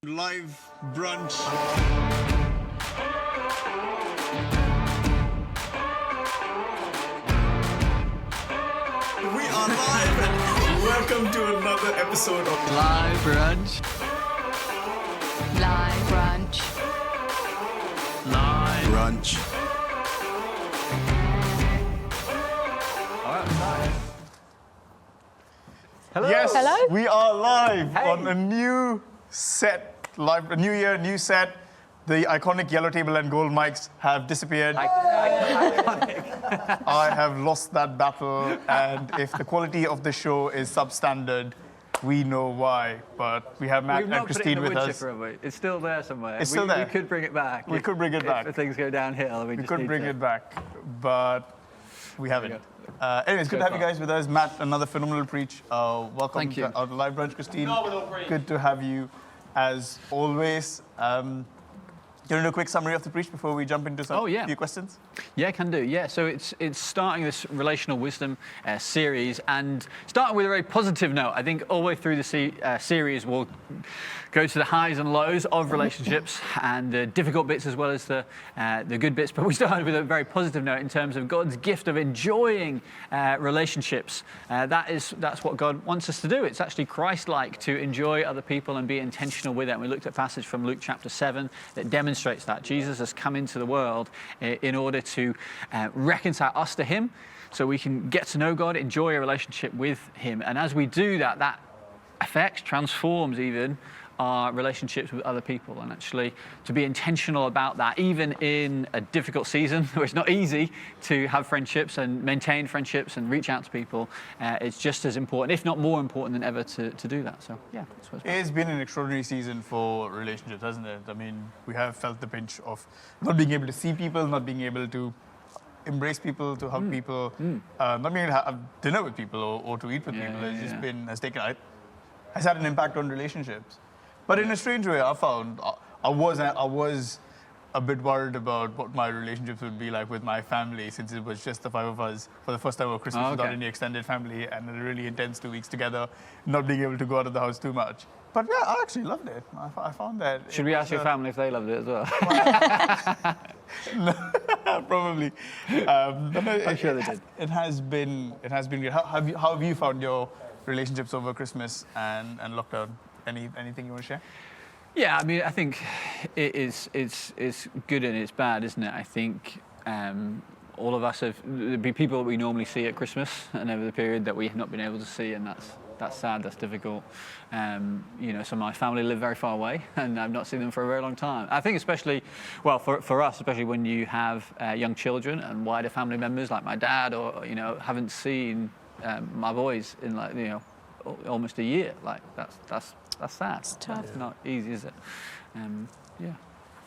Live brunch. We are live. Welcome to another episode of Live Brunch. Live brunch. Live Brunch. All right, we're starting. Hello. Yes, Hello? we are live Hey. on a new set. Live, a new year, new set. The iconic yellow table and gold mics have disappeared. I have lost that battle, and if the quality of the show is substandard, we know why. But we have Matt We've and not put it in Christine the with wood us. chipper, have we? It's still there somewhere. It's still there. We could bring it back. We could bring it back. If things go downhill, We just could need bring to- it back, but we haven't. go. Anyways, good Go to have you far. guys with us. Matt, another phenomenal preach. Welcome Thank you. to our live brunch, Christine. Good to have you, as always. Do you want to do a quick summary of the preach before we jump into some few questions? Yeah, can do. Yeah, so it's starting this Relational Wisdom series, and starting with a very positive note. I think all the way through the series we'll go to the highs and lows of relationships and the difficult bits as well as the good bits. But we started with a very positive note in terms of God's gift of enjoying relationships. That's what God wants us to do. It's actually Christ-like to enjoy other people and be intentional with it. And we looked at a passage from Luke chapter 7 that demonstrates that Jesus has come into the world in order to reconcile us to him so we can get to know God, enjoy a relationship with him. And as we do that, that affects, transforms even our relationships with other people. And actually to be intentional about that, even in a difficult season where it's not easy to have friendships and maintain friendships and reach out to people, it's just as important, if not more important than ever to do that. So yeah, that's what it's about. It's been an extraordinary season for relationships, hasn't it? I mean, we have felt the pinch of not being able to see people, not being able to embrace people, to hug people, not being able to have dinner with people or to eat with people. It's just has had an impact on relationships. But in a strange way, I found I was a bit worried about what my relationships would be like with my family, since it was just the five of us for the first time over Christmas without any extended family, and a really intense 2 weeks together, not being able to go out of the house too much. But yeah, I actually loved it. I found that. Should we ask your family if they loved it as well? Probably. I'm sure they did. It has been great. How have you found your relationships over Christmas and lockdown? Anything you want to share? Yeah, I mean, I think it's good and it's bad, isn't it? I think all of us there'd be people that we normally see at Christmas, and over the period that we have not been able to see, and that's sad, that's difficult. Some of my family live very far away, and I've not seen them for a very long time. I think especially, well, for us, especially when you have young children and wider family members like my dad, or haven't seen my boys in almost a year. Like that's sad. It's tough. It's not easy, is it?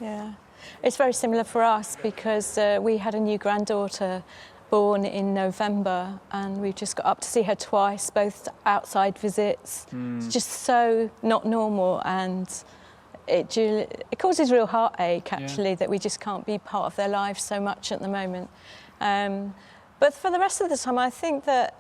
Yeah. It's very similar for us because we had a new granddaughter born in November, and we've just got up to see her twice, both outside visits. It's just so not normal, and it causes real heartache, actually, that we just can't be part of their lives so much at the moment. But for the rest of the time, I think that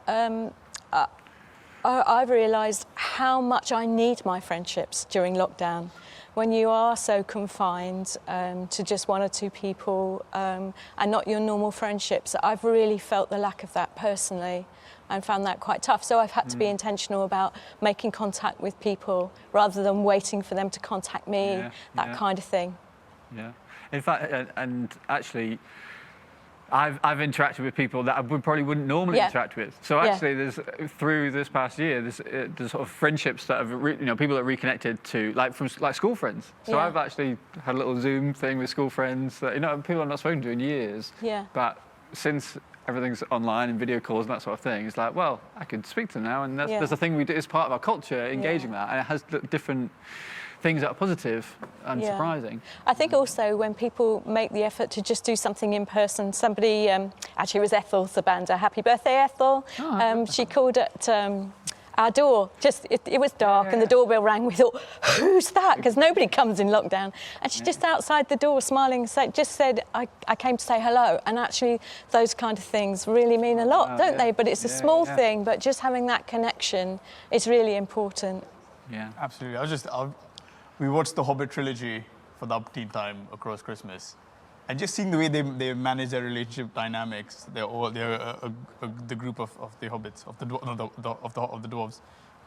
I've realised how much I need my friendships during lockdown. When you are so confined to just one or two people and not your normal friendships, I've really felt the lack of that personally and found that quite tough. So I've had to be intentional about making contact with people rather than waiting for them to contact me, kind of thing. Yeah. In fact, and actually, I've interacted with people that I probably wouldn't normally interact with. So actually, there's through this past year, there's sort of friendships that have people that reconnected to from school friends. So I've actually had a little Zoom thing with school friends that people I've not spoken to in years. Yeah. But since everything's online and video calls and that sort of thing, it's like, well, I could speak to them now, and there's a thing we do as part of our culture, engaging that, and it has different things that are positive and surprising. I think also when people make the effort to just do something in person, somebody, actually it was Ethel Sabanda, happy birthday Ethel, she called at our door, it was dark and the doorbell rang, we thought, who's that? Because nobody comes in lockdown. And she just outside the door smiling, just said, I came to say hello. And actually those kind of things really mean a lot, don't they? But it's a small thing, but just having that connection is really important. Yeah, absolutely. we watched the Hobbit trilogy for the upteen time across Christmas, and just seeing the way they manage their relationship dynamics. They're the group of the hobbits of the dwarves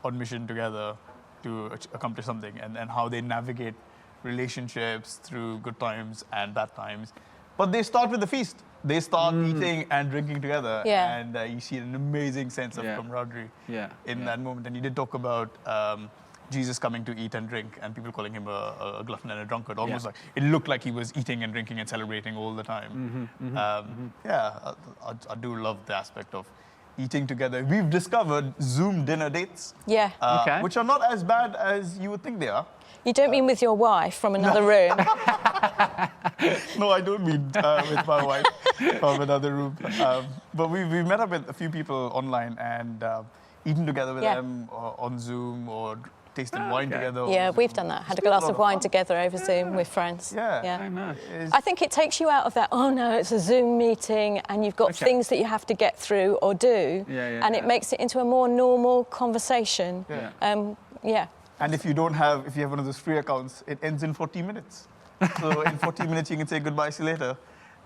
on mission together to accomplish something, and how they navigate relationships through good times and bad times. But they start with the feast. They start eating and drinking together, and you see an amazing sense of camaraderie in that moment. And you did talk about Jesus coming to eat and drink, and people calling him a glutton and a drunkard. Almost like it looked like he was eating and drinking and celebrating all the time. I do love the aspect of eating together. We've discovered Zoom dinner dates, which are not as bad as you would think they are. You don't mean with your wife from another room? No, I don't mean with my wife from another room. But we've met up with a few people online and eaten together with them on Zoom or tasted wine together. Yeah, we've done that. Had a glass of wine together over Zoom with friends. Yeah. I think it takes you out of that, oh no, it's a Zoom meeting and you've got things that you have to get through or do. And it makes it into a more normal conversation. And if you have one of those free accounts, it ends in 40 minutes. So in 40 minutes, you can say goodbye, see you later.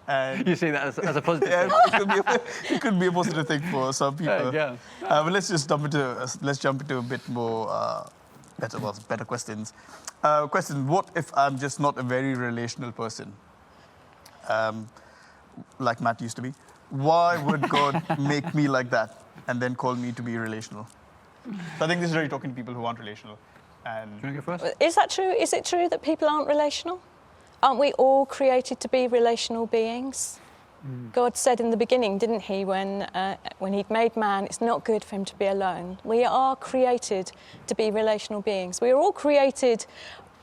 And you see that as a positive thing? It could be a positive thing for some people. But let's jump into a bit more better questions. Question: what if I'm just not a very relational person, like Matt used to be? Why would God make me like that and then call me to be relational? So I think this is really talking to people who aren't relational. And do you want to go first? Is that true? Is it true that people aren't relational? Aren't we all created to be relational beings? God said in the beginning, didn't he, when he'd made man, it's not good for him to be alone. We are created to be relational beings. We are all created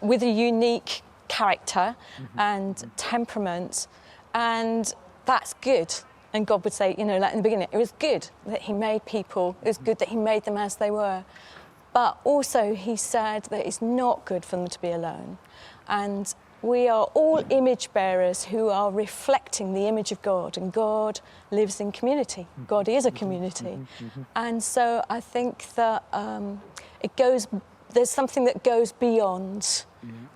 with a unique character and temperament, and that's good. And God would say, like in the beginning, it was good that he made people. It was good that he made them as they were. But also he said that it's not good for them to be alone. And we are all image bearers who are reflecting the image of God, and God lives in community. God is a community. And so I think that there's something that goes beyond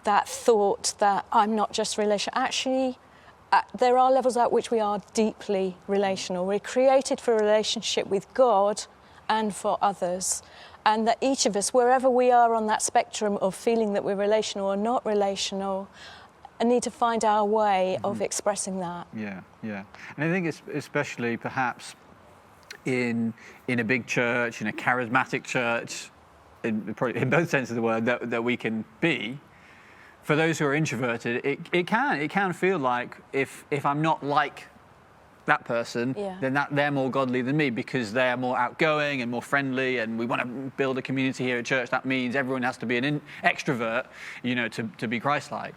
that thought that I'm not just relational. Actually, there are levels at which we are deeply relational. We're created for a relationship with God and for others. And that each of us, wherever we are on that spectrum of feeling that we're relational or not relational, need to find our way of expressing that. Yeah. And I think it's especially perhaps in a big church, in a charismatic church, in both senses of the word, that we can be. For those who are introverted, it can feel like if I'm not like that person, then they're more godly than me because they're more outgoing and more friendly, and we want to build a community here at church. That means everyone has to be an extrovert, to be Christ-like.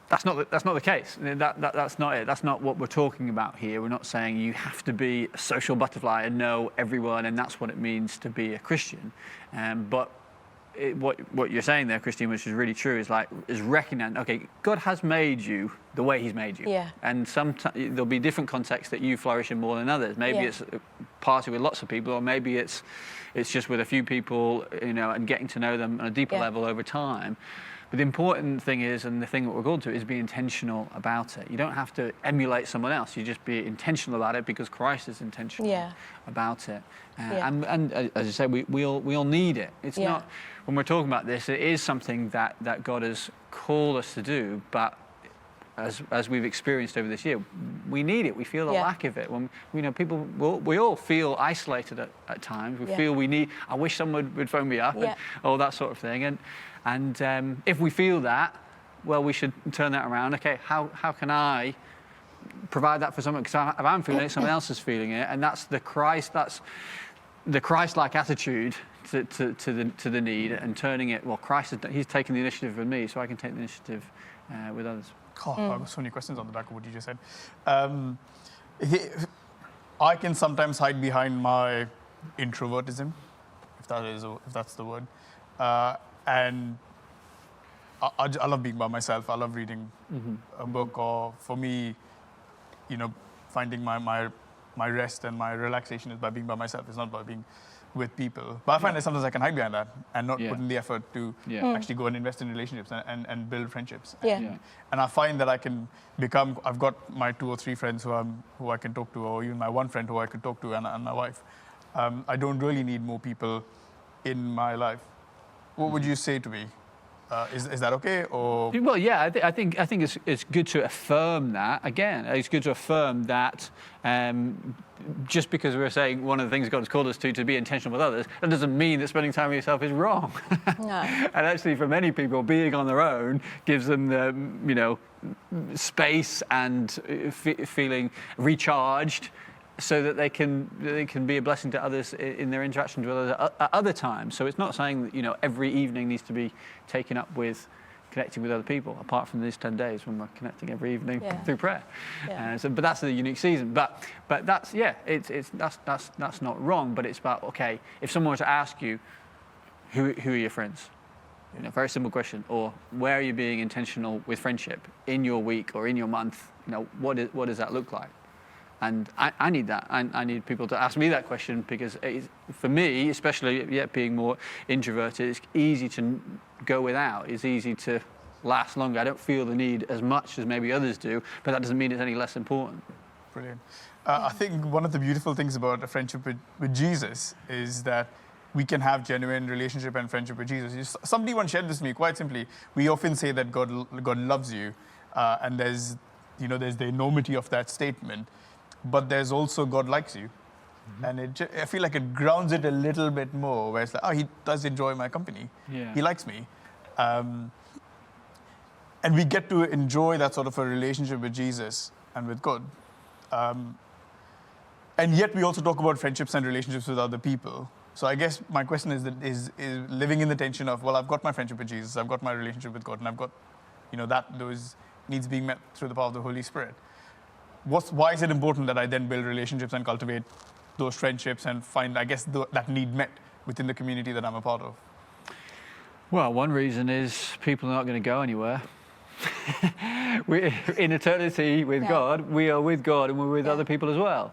That's not the case. That's not it. That's not what we're talking about here. We're not saying you have to be a social butterfly and know everyone, and that's what it means to be a Christian. But what you're saying there, Christine, which is really true, is recognizing, okay, God has made you the way he's made you. And sometimes there'll be different contexts that you flourish in more than others. Maybe it's a party with lots of people, or maybe it's just with a few people, and getting to know them on a deeper level over time. But the important thing is, and the thing that we're called to, is be intentional about it. You don't have to emulate someone else. You just be intentional about it because Christ is intentional about it. And as I say, we all need it. It's not, when we're talking about this, it is something that God has called us to do, but as we've experienced over this year, we need it. We feel the lack of it. When we all feel isolated at times. We feel we need. I wish someone would phone me up, and all that sort of thing. And if we feel that, well, we should turn that around. Okay, how can I provide that for someone? Because if I'm feeling it, someone else is feeling it, and that's the Christ-like attitude to the need, and turning it. Well, Christ, he's taken the initiative with me, so I can take the initiative with others. I've got so many questions on the back of what you just said. I can sometimes hide behind my introvertism, if that's the word. And I love being by myself. I love reading a book, or for me, finding my rest and my relaxation is by being by myself. It's not by being with people. But I find that sometimes I can hide behind that and not put in the effort to actually go and invest in relationships and build friendships. And I find that I can become, I've got my 2 or 3 friends who I can talk to, or even my one friend who I could talk to, and my wife. I don't really need more people in my life. What would you say to me? Is that okay? Or well, yeah, I think it's good to affirm that. Again, it's good to affirm that just because we're saying one of the things God has called us to be intentional with others, that doesn't mean that spending time with yourself is wrong. No. And actually, for many people, being on their own gives them the space and feeling recharged, so that they can be a blessing to others in their interactions with others at other times. So it's not saying that every evening needs to be taken up with connecting with other people, apart from these 10 days when we're connecting every evening through prayer. But that's a unique season. But that's that's not wrong. But it's about, okay, if someone were to ask you, who are your friends? Very simple question. Or where are you being intentional with friendship in your week or in your month? What does that look like? And I need that. I need people to ask me that question, because for me, especially being more introverted, it's easy to go without. It's easy to last longer. I don't feel the need as much as maybe others do, but that doesn't mean it's any less important. Brilliant. I think one of the beautiful things about a friendship with Jesus is that we can have genuine relationship and friendship with Jesus. Somebody once shared this with me quite simply. We often say that God loves you, and there's the enormity of that statement. But there's also God likes you. And I feel like it grounds it a little bit more, where it's like, he does enjoy my company. He likes me. And we get to enjoy that sort of a relationship with Jesus and with God. And yet we also talk about friendships and relationships with other people. So I guess my question is living in the tension of, well, I've got my friendship with Jesus, I've got my relationship with God, and I've got, those needs being met through the power of the Holy Spirit. Why is it important that I then build relationships and cultivate those friendships and find, I guess, that need met within the community that I'm a part of? Well, one reason is people are not going to go anywhere. In eternity with God, we are with God and we're with other people as well.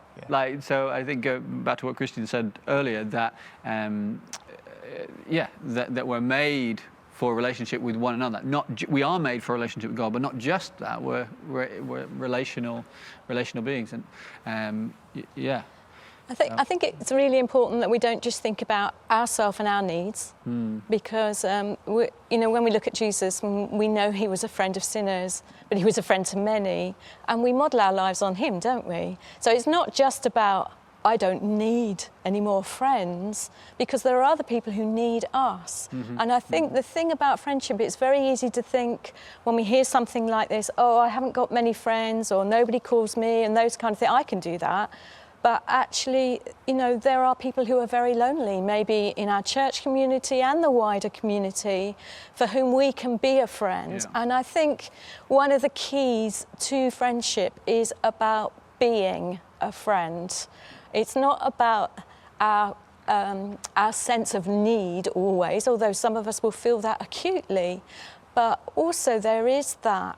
So I think, back to what Christian said earlier, that that we're made for a relationship with one another. We are made for a relationship with God, but not just that. We're relational beings, and I think it's really important that we don't just think about ourselves and our needs, because when we look at Jesus, we know he was a friend of sinners, but he was a friend to many, and we model our lives on him, don't we? So it's not just about, I don't need any more friends, because there are other people who need us. And I think the thing about friendship, it's very easy to think when we hear something like this, I haven't got many friends, or nobody calls me, and those kind of things. I can do that. But actually, there are people who are very lonely, maybe in our church community and the wider community, for whom we can be a friend. And I think one of the keys to friendship is about being a friend. It's not about our sense of need always, although some of us will feel that acutely, but also there is that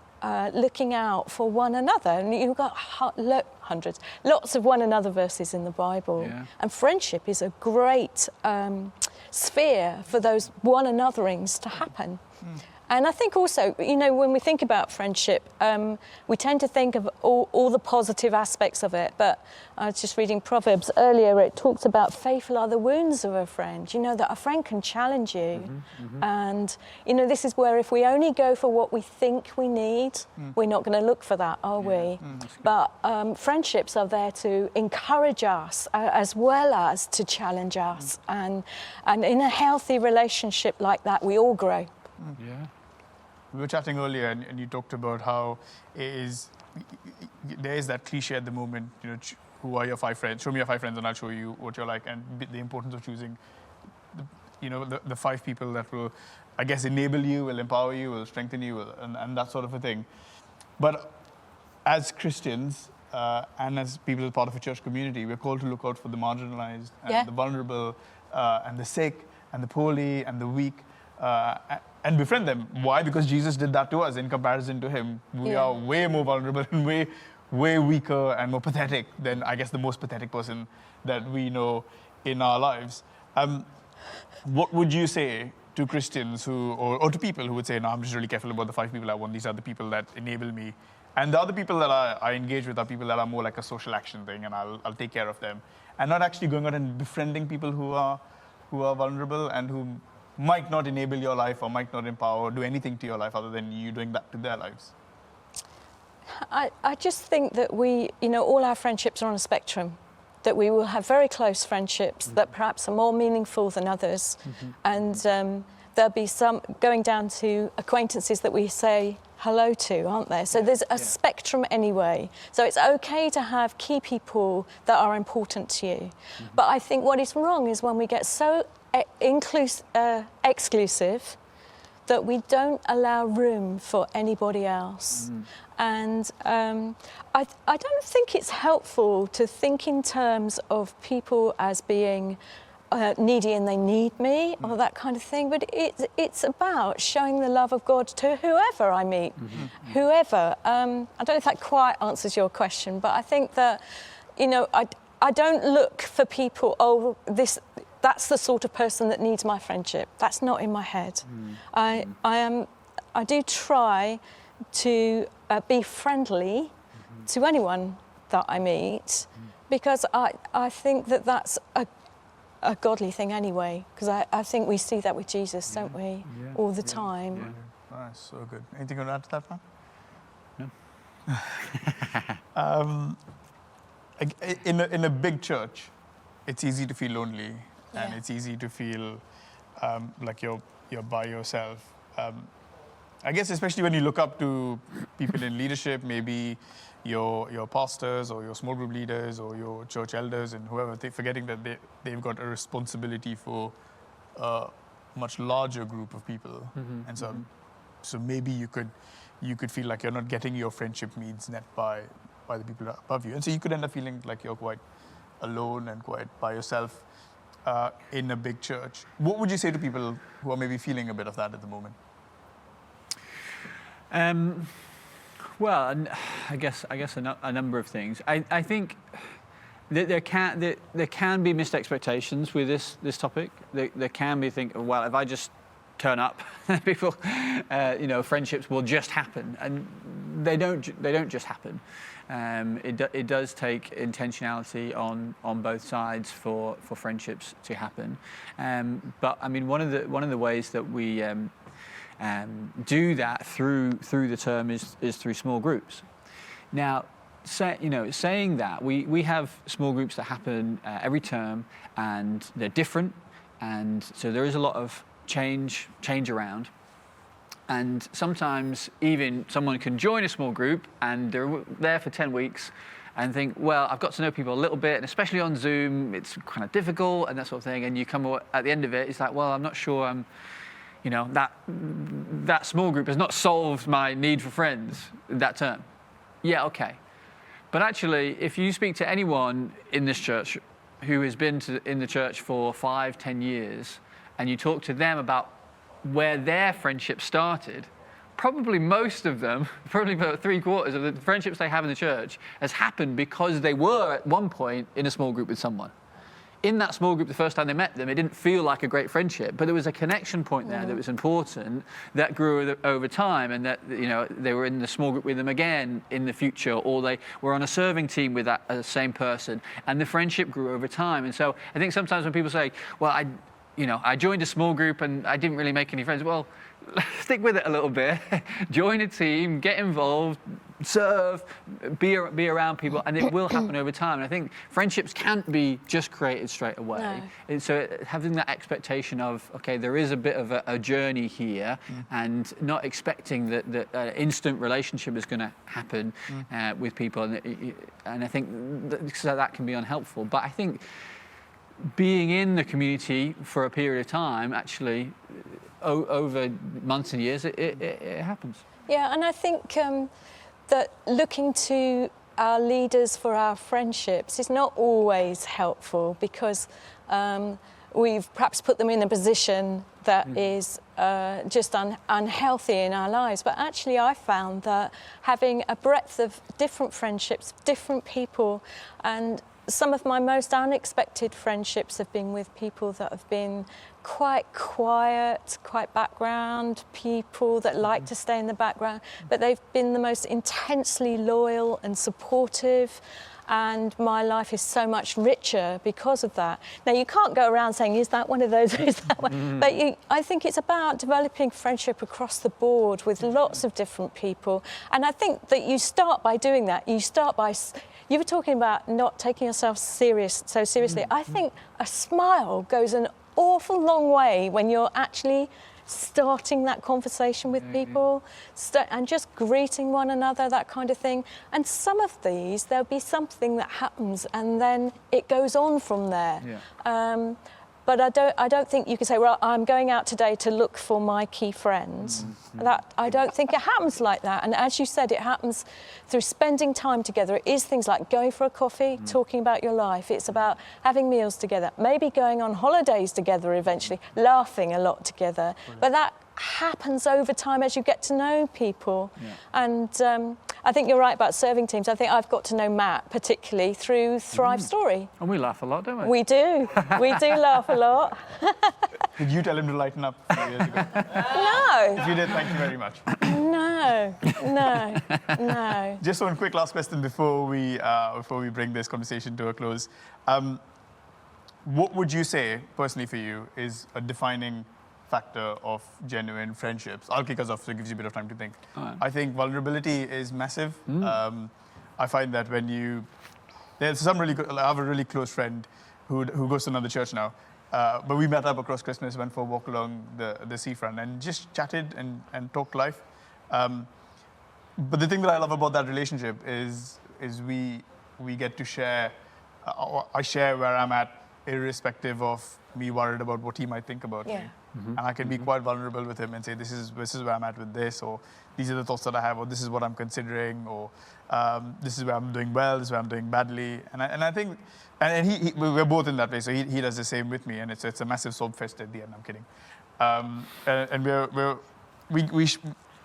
looking out for one another. And you've got lots of one another verses in the Bible. And friendship is a great sphere for those one anotherings to happen. And I think also, when we think about friendship, we tend to think of all the positive aspects of it. But I was just reading Proverbs earlier, it talks about faithful are the wounds of a friend. That a friend can challenge you. And, this is where if we only go for what we think we need, we're not going to look for that, are we? But friendships are there to encourage us as well as to challenge us. And in a healthy relationship like that, we all grow. We were chatting earlier, and you talked about how there is that cliche at the moment, who are your 5 friends? Show me your 5 friends and I'll show you what you're like, and the importance of choosing the 5 people that will, I guess, enable you, will empower you, will strengthen you, and that sort of a thing. But as Christians, and as people as part of a church community, we're called to look out for the marginalized, and the vulnerable, and the sick, and the poorly, and the weak, and befriend them. Why? Because Jesus did that to us. In comparison to him, we are way more vulnerable and way weaker and more pathetic than, I guess, the most pathetic person that we know in our lives. What would you say to Christians who, or to people who would say, no, I'm just really careful about the 5 people I want. These are the people that enable me. And the other people that I engage with are people that are more like a social action thing, and I'll take care of them. And not actually going out and befriending people who are vulnerable and who might not enable your life or might not empower or do anything to your life other than you doing that to their lives. I just think that all our friendships are on a spectrum, that we will have very close friendships that perhaps are more meaningful than others. And there'll be some going down to acquaintances that we say hello to, aren't there? So there's a spectrum anyway. So it's okay to have key people that are important to you. But I think what is wrong is when we get so exclusive that we don't allow room for anybody else. And I don't think it's helpful to think in terms of people as being needy and they need me or that kind of thing, but it's about showing the love of God to whoever I meet, whoever. I don't know if that quite answers your question, but I think that, I don't look for people, that's the sort of person that needs my friendship. That's not in my head. I do try to be friendly to anyone that I meet, because I think that that's a godly thing anyway, because I think we see that with Jesus, don't we? All the time. Nice, so good. Anything you want to add to that, man? No. In a big church, it's easy to feel lonely, and it's easy to feel like you're by yourself. I guess especially when you look up to people in leadership, maybe your pastors or your small group leaders or your church elders and whoever, forgetting that they've got a responsibility for a much larger group of people. And so maybe you could feel like you're not getting your friendship needs met by the people above you. And so you could end up feeling like you're quite alone and quite by yourself in a big church. What would you say to people who are maybe feeling a bit of that at the moment? Well, I guess a number of things. I think that there can be missed expectations with this topic. There can be well, if I just turn up, people, friendships will just happen, and they don't just happen. It does take intentionality on both sides for friendships to happen. But I mean, one of the ways that we do that through the term is through small groups. Now, saying that, we have small groups that happen every term, and they're different, and so there is a lot of change around. And sometimes even someone can join a small group and they're there for 10 weeks and think, well, I've got to know people a little bit, and especially on Zoom, it's kind of difficult and that sort of thing. And you come at the end of it, it's like, well, I'm not sure that small group has not solved my need for friends that term. Yeah, okay. But actually, if you speak to anyone in this church who has been in the church for 5-10 years, and you talk to them about where their friendship started, probably most of them, probably about 3/4 of the friendships they have in the church has happened because they were at one point in a small group with someone. In that small group, the first time they met them, it didn't feel like a great friendship, but there was a connection point there that was important, that grew over time, and that they were in the small group with them again in the future, or they were on a serving team with that same person, and the friendship grew over time. And so I think sometimes when people say, well, I joined a small group and I didn't really make any friends. Well, stick with it a little bit. Join a team, get involved, serve, be around people, and it will happen over time. And I think friendships can't be just created straight away. No. And so having that expectation of, okay, there is a bit of a journey here, and not expecting that an instant relationship is going to happen with people. And I think that can be unhelpful. But I think being in the community for a period of time, actually, over months and years, it happens. Yeah, and I think that looking to our leaders for our friendships is not always helpful, because we've perhaps put them in a position that is just unhealthy in our lives. But actually, I found that having a breadth of different friendships, different people, and some of my most unexpected friendships have been with people that have been quite quiet, quite background people that like to stay in the background, but they've been the most intensely loyal and supportive. And my life is so much richer because of that. Now, you can't go around saying, is that one of those, or is that one? But I think it's about developing friendship across the board with lots of different people. And I think that you start by doing that. You start by, you were talking about not taking yourself so seriously. I think a smile goes an awful long way when you're actually starting that conversation with people and just greeting one another, that kind of thing. And some of these, there'll be something that happens and then it goes on from there. Yeah. But I don't think you can say, well, I'm going out today to look for my key friends. That I don't think it happens like that. And as you said, it happens through spending time together. It is things like going for a coffee, talking about your life. It's about having meals together, maybe going on holidays together eventually, laughing a lot together. But that happens over time as you get to know people. Yeah. And I think you're right about serving teams. I think I've got to know Matt particularly through Thrive Story. And we laugh a lot, don't we? We do. We do laugh a lot. Did you tell him to lighten up a few years ago? No. If you did, thank you very much. No. Just one quick last question before we bring this conversation to a close. What would you say, personally for you, is a defining factor of genuine friendships? I'll kick us off so it gives you a bit of time to think. Right. I think vulnerability is massive. I find that there's some really good, I have a really close friend who goes to another church now, but we met up across Christmas, went for a walk along the seafront and just chatted and talked life. But the thing that I love about that relationship is we get to share, I share where I'm at, irrespective of me worried about what he might think about me. And I can be quite vulnerable with him and say, this is where I'm at with this, or these are the thoughts that I have, or this is what I'm considering, or this is where I'm doing well, this is where I'm doing badly. And I think, and we're both in that place, so he does the same with me, and it's a massive sob fest at the end. I'm kidding. And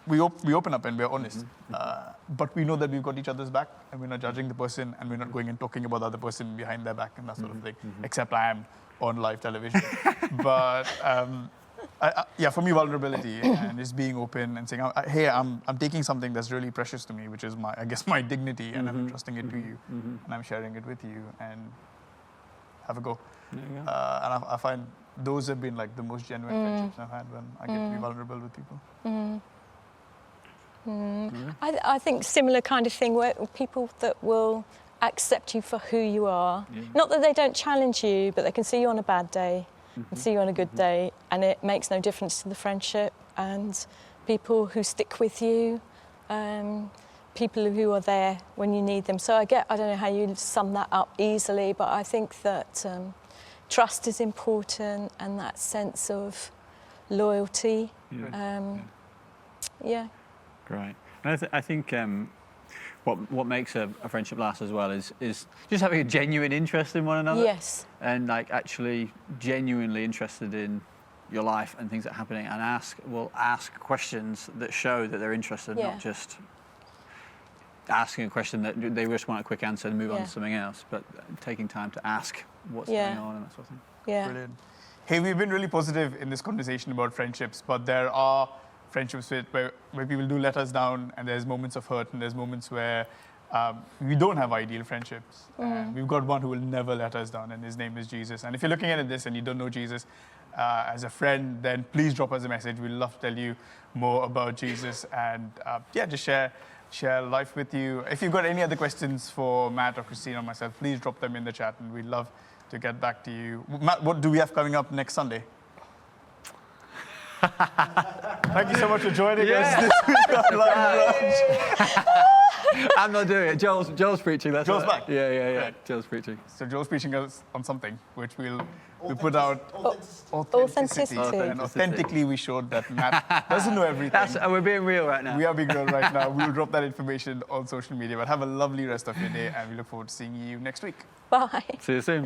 we open up and we're honest, but we know that we've got each other's back, and we're not judging the person, and we're not going and talking about the other person behind their back and that sort of thing. Except I am on live television. But for me, vulnerability and just being open and saying, hey, I'm taking something that's really precious to me, which is my dignity, and I'm entrusting it to you, and I'm sharing it with you, and have a go. And I find those have been like the most genuine friendships I've had when I get to be vulnerable with people. I think similar kind of thing where people that will accept you for who you are. Not that they don't challenge you, but they can see you on a bad day and see you on a good day, and it makes no difference to the friendship. And people who stick with you, people who are there when you need them. So I don't know how you sum that up easily, but I think that trust is important, and that sense of loyalty. Great. And I think what makes a friendship last as well is just having a genuine interest in one another. Yes. And like actually genuinely interested in your life and things that are happening, and ask questions that show that they're interested, not just asking a question that they just want a quick answer and move on to something else, but taking time to ask what's going on and that sort of thing. Yeah. Brilliant. Hey, we've been really positive in this conversation about friendships, but there are friendships where people do let us down, and there's moments of hurt, and there's moments where we don't have ideal friendships. And we've got one who will never let us down, and his name is Jesus. And if you're looking at this and you don't know Jesus as a friend, then please drop us a message. We'd love to tell you more about Jesus and just share life with you. If you've got any other questions for Matt or Christine or myself, please drop them in the chat, and we'd love to get back to you. Matt, what do we have coming up next Sunday? Thank you so much for joining us this week on Live Brunch. I'm not doing it. Joel's preaching. That's Joel's right. back. Yeah. Right. Joel's preaching. So Joel's preaching us on something which we'll put out Authenticity. And authentically we showed that Matt doesn't know everything. We're being real right now. We are being real right now. We'll drop that information on social media. But have a lovely rest of your day, and we look forward to seeing you next week. Bye. See you soon.